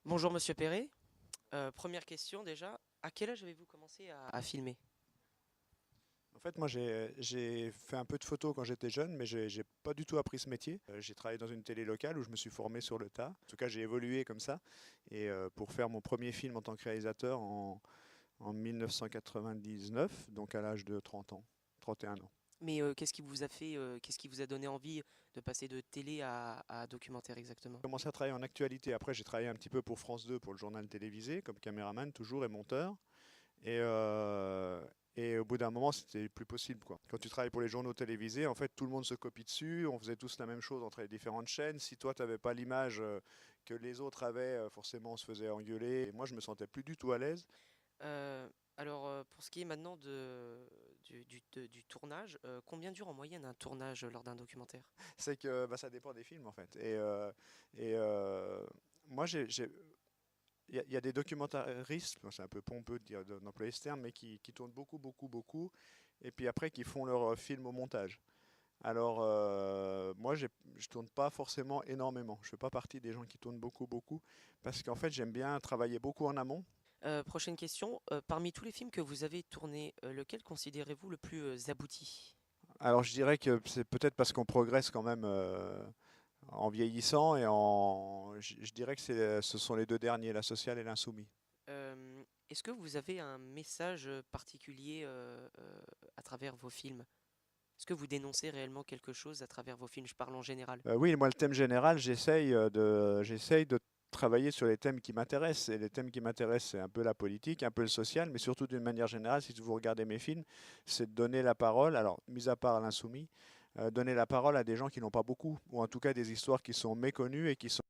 Bonjour Monsieur Perret. Première question déjà, à quel âge avez-vous commencé à filmer? En fait, moi, j'ai fait un peu de photo quand j'étais jeune, mais j'ai pas du tout appris ce métier. J'ai travaillé dans une télé locale où je me suis formé sur le tas. En tout cas, j'ai évolué comme ça. Et pour faire mon premier film en tant que réalisateur en 1999, donc à l'âge de 30 ans, 31 ans. Mais qu'est-ce qui vous a donné envie de passer de télé à documentaire exactement? J'ai commencé à travailler en actualité. Après, j'ai travaillé un petit peu pour France 2, pour le journal télévisé, comme caméraman toujours et monteur. Et, euh, et au bout d'un moment, c'était plus possible, quoi. Quand tu travailles pour les journaux télévisés, en fait, tout le monde se copie dessus. On faisait tous la même chose entre les différentes chaînes. Si toi, tu n'avais pas l'image que les autres avaient, forcément, on se faisait engueuler. Et moi, je me sentais plus du tout à l'aise. Euh, alors, pour ce qui est maintenant du tournage, combien dure en moyenne un tournage lors d'un documentaire? C'est que bah, ça dépend des films, en fait. Et moi, il y a des documentaristes, bon, c'est un peu pompeux de dire d'employer ce terme, mais qui tournent beaucoup, beaucoup, beaucoup, et puis après qui font leur film au montage. Alors, moi, je tourne pas forcément énormément. Je fais pas partie des gens qui tournent beaucoup, beaucoup, parce qu'en fait, j'aime bien travailler beaucoup en amont. Prochaine question, parmi tous les films que vous avez tournés, lequel considérez-vous le plus abouti? Alors, je dirais que c'est peut-être parce qu'on progresse quand même en vieillissant, je dirais que ce sont les deux derniers, La Sociale et l'Insoumis. Est-ce que vous avez un message particulier à travers vos films? Est-ce que vous dénoncez réellement quelque chose à travers vos films? Je parle en général. Oui, moi, le thème général, j'essaye de travailler sur les thèmes qui m'intéressent. Et les thèmes qui m'intéressent, c'est un peu la politique, un peu le social, mais surtout d'une manière générale, si vous regardez mes films, c'est de donner la parole, alors, mis à part l'insoumis, donner la parole à des gens qui n'ont pas beaucoup, ou en tout cas des histoires qui sont méconnues et qui sont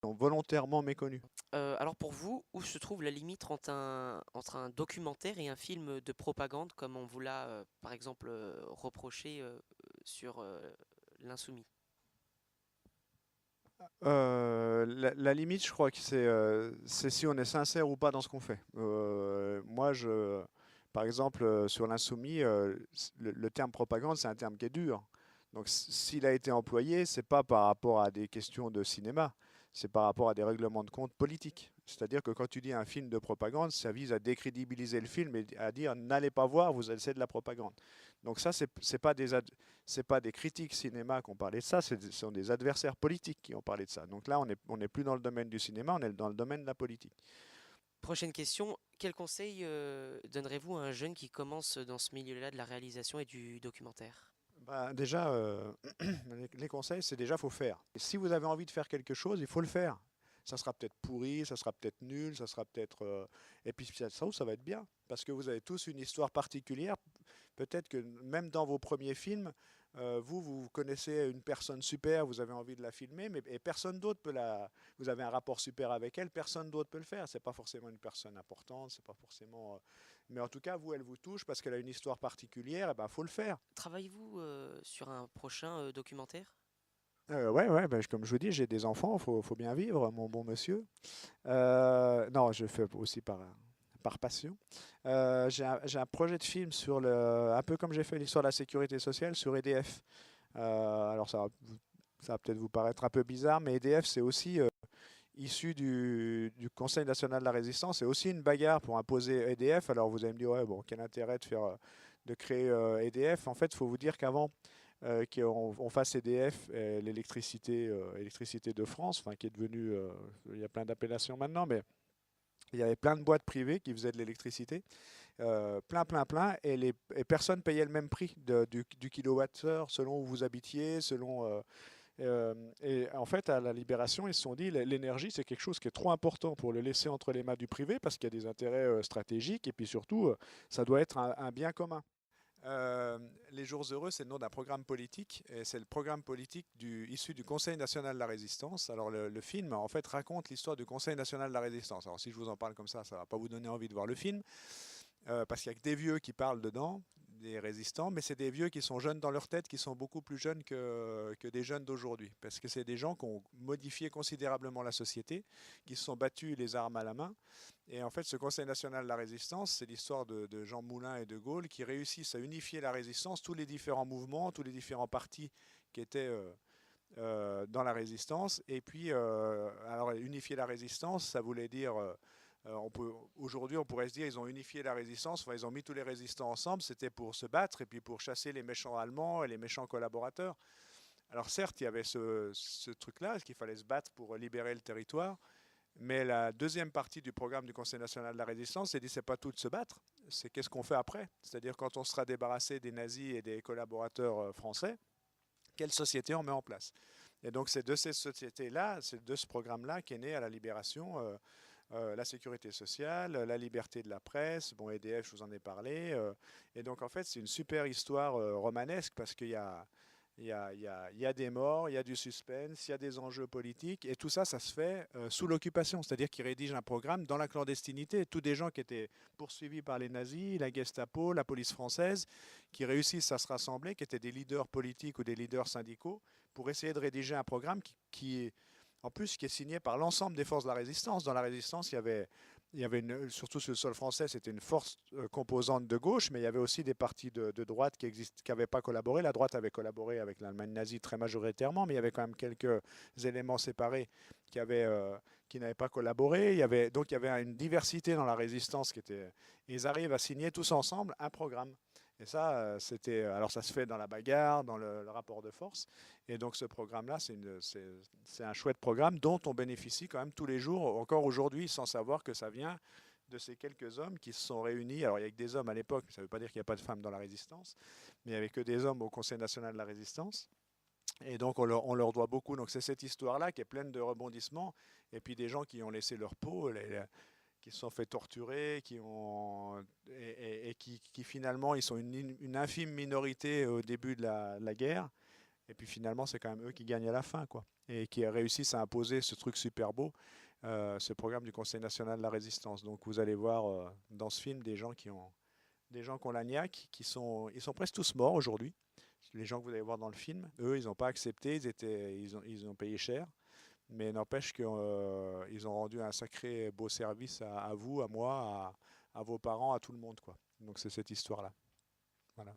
volontairement méconnues. Alors pour vous, où se trouve la limite entre un documentaire et un film de propagande, comme on vous l'a par exemple reproché sur l'Insoumis? La limite, je crois que c'est si on est sincère ou pas dans ce qu'on fait. Par exemple, sur l'insoumis, le terme propagande, c'est un terme qui est dur. Donc, s'il a été employé, c'est pas par rapport à des questions de cinéma, c'est par rapport à des règlements de compte politiques. C'est-à-dire que quand tu dis un film de propagande, ça vise à décrédibiliser le film et à dire n'allez pas voir, c'est de la propagande. Donc ça, c'est pas des critiques cinéma qui ont parlé de ça, ce sont des adversaires politiques qui ont parlé de ça. Donc là, on n'est plus dans le domaine du cinéma, on est dans le domaine de la politique. Prochaine question, quel conseil donnerez-vous à un jeune qui commence dans ce milieu-là de la réalisation et du documentaire? Bah, déjà, les conseils, c'est déjà faut faire. Et si vous avez envie de faire quelque chose, il faut le faire. Ça sera peut-être pourri, ça sera peut-être nul, ça sera peut-être. Et puis ça va être bien. Parce que vous avez tous une histoire particulière. Peut-être que même dans vos premiers films, vous connaissez une personne super, vous avez envie de la filmer, mais et personne d'autre peut la. Vous avez un rapport super avec elle, personne d'autre peut le faire. C'est pas forcément une personne importante, c'est pas forcément. Mais en tout cas, vous, elle vous touche parce qu'elle a une histoire particulière, et ben faut le faire. Travaillez-vous sur un prochain documentaire? Ouais, ouais, bah, comme je vous dis, j'ai des enfants, faut bien vivre, mon bon monsieur. Non, je fais aussi par passion. J'ai un projet de film un peu comme j'ai fait l'histoire de la sécurité sociale sur EDF. Alors ça va peut-être vous paraître un peu bizarre, mais EDF, c'est aussi issu du Conseil national de la résistance. C'est aussi une bagarre pour imposer EDF. Alors vous allez me dire, ouais, bon, quel intérêt de créer EDF? En fait, il faut vous dire qu'avant, qu'on fasse EDF, l'électricité de France, enfin, qui est devenue, il y a plein d'appellations maintenant, mais il y avait plein de boîtes privées qui faisaient de l'électricité, plein, et personne payait le même prix du kilowattheure selon où vous habitiez, et en fait, à la Libération, ils se sont dit l'énergie, c'est quelque chose qui est trop important pour le laisser entre les mains du privé parce qu'il y a des intérêts stratégiques et puis surtout, ça doit être un bien commun. Euh, les Jours Heureux, c'est le nom d'un programme politique et c'est le programme politique issu du Conseil national de la résistance. Alors le film, en fait, raconte l'histoire du Conseil national de la résistance. Alors si je vous en parle comme ça va pas vous donner envie de voir le film parce qu'il y a que des vieux qui parlent dedans, des résistants, mais c'est des vieux qui sont jeunes dans leur tête, qui sont beaucoup plus jeunes que des jeunes d'aujourd'hui. Parce que c'est des gens qui ont modifié considérablement la société, qui se sont battus les armes à la main. Et en fait, ce Conseil national de la résistance, c'est l'histoire de Jean Moulin et de Gaulle qui réussissent à unifier la résistance, tous les différents mouvements, tous les différents partis qui étaient dans la résistance. Et puis, alors unifier la résistance, ça voulait dire, aujourd'hui on pourrait se dire, ils ont unifié la résistance, enfin, ils ont mis tous les résistants ensemble, c'était pour se battre et puis pour chasser les méchants allemands et les méchants collaborateurs. Alors certes, il y avait ce truc-là, qu'il fallait se battre pour libérer le territoire, mais la deuxième partie du programme du Conseil national de la résistance, c'est dit, c'est pas tout de se battre, c'est qu'est-ce qu'on fait après. C'est-à-dire quand on sera débarrassé des nazis et des collaborateurs français, quelle société on met en place. Et donc c'est de ces sociétés-là, c'est de ce programme-là qu'est né à la Libération la sécurité sociale, la liberté de la presse, bon EDF, je vous en ai parlé. Et donc en fait c'est une super histoire romanesque parce qu'il y a il y a des morts, il y a du suspense, il y a des enjeux politiques, et tout ça, ça se fait sous l'occupation, c'est-à-dire qu'ils rédigent un programme dans la clandestinité. Tous des gens qui étaient poursuivis par les nazis, la Gestapo, la police française, qui réussissent à se rassembler, qui étaient des leaders politiques ou des leaders syndicaux, pour essayer de rédiger un programme en plus, qui est signé par l'ensemble des forces de la résistance. Dans la résistance, il y avait surtout sur le sol français, c'était une force composante de gauche, mais il y avait aussi des partis de droite qui n'avaient pas collaboré. La droite avait collaboré avec l'Allemagne nazie très majoritairement, mais il y avait quand même quelques éléments séparés qui n'avaient pas collaboré. Donc il y avait une diversité dans la résistance ils arrivent à signer tous ensemble un programme. Et ça, alors ça se fait dans la bagarre, dans le rapport de force. Et donc ce programme-là, c'est un chouette programme dont on bénéficie quand même tous les jours, encore aujourd'hui, sans savoir que ça vient de ces quelques hommes qui se sont réunis. Alors il y a que des hommes à l'époque, ça ne veut pas dire qu'il n'y a pas de femmes dans la résistance, mais il n'y avait que des hommes au Conseil national de la résistance. Et donc on leur doit beaucoup. Donc c'est cette histoire-là qui est pleine de rebondissements. Et puis des gens qui ont laissé leur peau, qui se sont fait torturer, qui finalement, ils sont une infime minorité au début de la guerre. Et puis finalement, c'est quand même eux qui gagnent à la fin, quoi. Et qui réussissent à imposer ce truc super beau, ce programme du Conseil national de la résistance. Donc vous allez voir dans ce film des gens qui ont la niaque, ils sont presque tous morts aujourd'hui. Les gens que vous allez voir dans le film, eux, ils n'ont pas accepté, ils ont payé cher. Mais n'empêche qu'ils ont rendu un sacré beau service à vous, à moi, à vos parents, à tout le monde, quoi. Donc c'est cette histoire-là. Voilà.